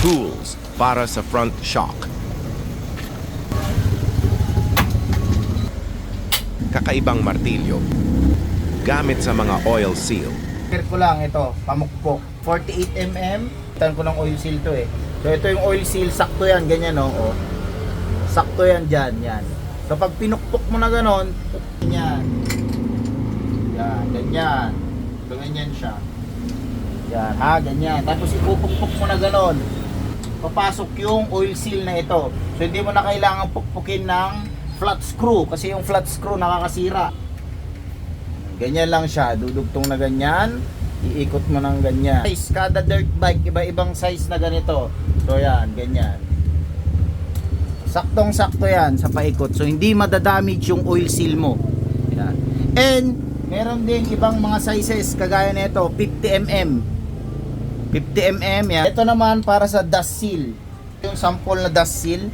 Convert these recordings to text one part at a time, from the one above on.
tools para sa front shock. Kakaibang martilyo gamit sa mga oil seal. Share ko lang ito, pamukpok. 48mm. Tan ko ng oil seal to eh. So ito yung oil seal, sakto yan, ganyan no. Oh. Sakto yan dyan, yan. So pag pinukpok mo na ganon, ganyan. Yan, ganyan. So ganyan siya. Yan, ha, ganyan. Tapos ipupukpok mo na ganon. Papasok yung oil seal na ito. So hindi mo na kailangan pukpukin ng flat screw kasi yung flat screw nakakasira. Ganyan lang siya, dudugtong na ganyan, iikot mo ng ganyan. Size, kada dirt bike, iba-ibang size na ganito. So yan, ganyan. Saktong-sakto yan sa paikot. So hindi madadamage yung oil seal mo. Yan. And meron din ibang mga sizes kagaya nito, 50mm. 50mm yan. Ito naman para sa dust seal. Yung sample na dust seal,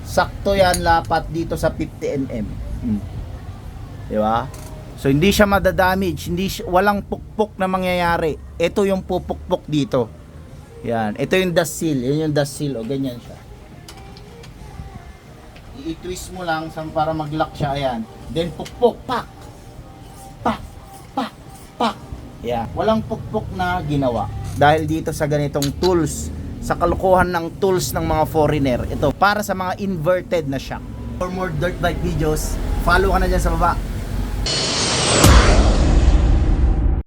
sakto yan lapat dito sa 50mm. Di ba? So hindi siya madadamage, walang pukpok na mangyayari. Ito yung pupukpok dito. Yan, ito yung dust seal, yan yung dust seal, o ganyan siya. I-twist mo lang para mag-lock siya, ayan. Then pukpok, pak. Pak, pak, pak. Yan, walang pukpok na ginawa. Dahil dito sa ganitong tools, sa kalukuhan ng tools ng mga foreigner, ito para sa mga inverted na shock. For more dirt bike videos, follow ka na dyan sa baba.